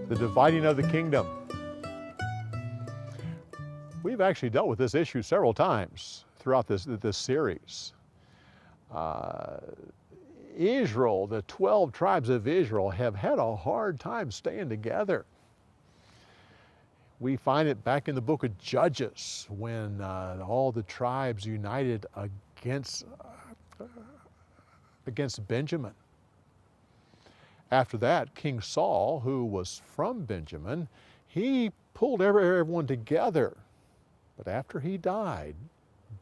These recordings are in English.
The dividing of the kingdom. We've actually dealt with this issue several times throughout this series. Israel, the 12 tribes of Israel, have had a hard time staying together. We find it back in the book of Judges when all the tribes united against Benjamin. After that, King Saul, who was from Benjamin, he pulled everyone together. But after he died,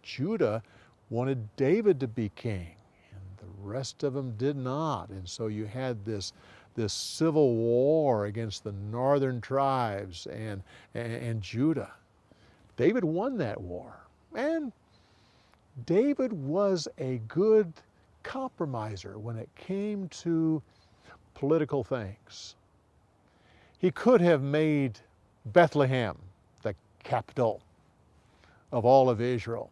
Judah wanted David to be king, and the rest of them did not. And so you had this civil war against the northern tribes and Judah. David won that war, and David was a good compromiser when it came to political things. He could have made Bethlehem the capital of all of Israel.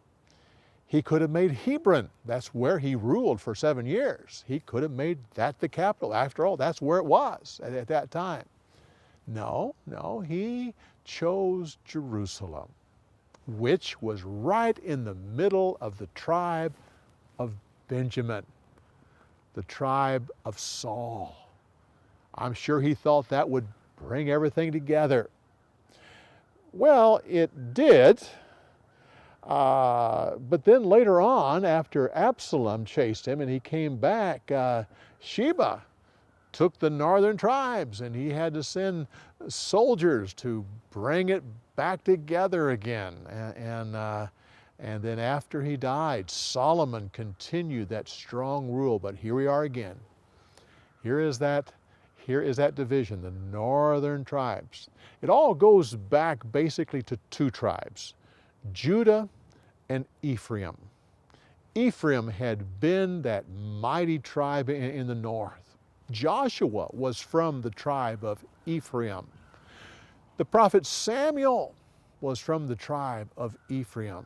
He could have made Hebron, that's where he ruled for 7 years. He could have made that the capital. After all, that's where it was at that time. No, he chose Jerusalem, which was right in the middle of the tribe of Benjamin, the tribe of Saul. I'm sure he thought that would bring everything together. Well, it did. But then later on, after Absalom chased him and he came back, Sheba took the northern tribes and he had to send soldiers to bring it back together again. And then after he died, Solomon continued that strong rule. But here we are again. Here is that division, the northern tribes. It all goes back basically to two tribes, Judah and Ephraim. Ephraim had been that mighty tribe in the north. Joshua was from the tribe of Ephraim. The prophet Samuel was from the tribe of Ephraim.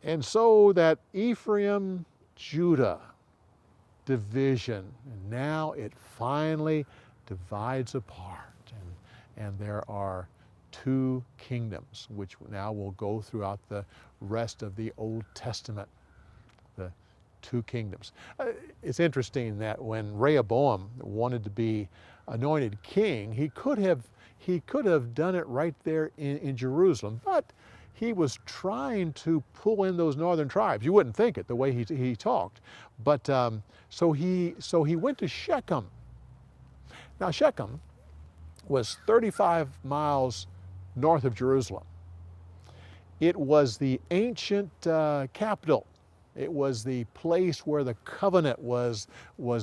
And so that Ephraim-Judah division, and now it finally divides apart. And there are two kingdoms, which now will go throughout the rest of the Old Testament, the two kingdoms. It's interesting that when Rehoboam wanted to be anointed king, he could have done it right there in Jerusalem, but he was trying to pull in those northern tribes. You wouldn't think it the way he talked, but so he went to Shechem. Now Shechem was 35 miles north of Jerusalem. It was the ancient capital. It was the place where the covenant was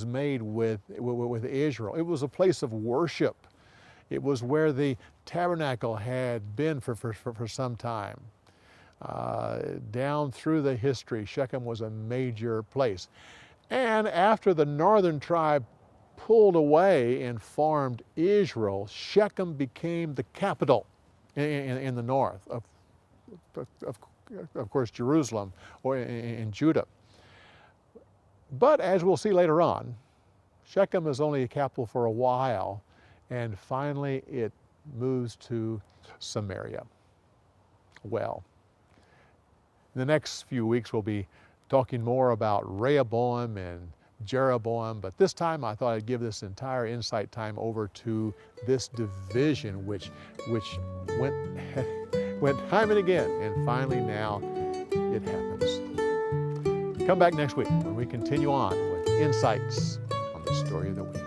made with Israel. It was a place of worship. It was where the tabernacle had been for some time. Down through the history, Shechem was a major place. And after the northern tribe pulled away and formed Israel, Shechem became the capital in the north of course, Jerusalem or in Judah. But as we'll see later on, Shechem is only a capital for a while, and finally it moves to Samaria. Well, in the next few weeks we'll be talking more about Rehoboam and Jeroboam, but this time I thought I'd give this entire insight time over to this division which went time and again, and finally now it happens. Come back next week when we continue on with insights on the story of the week.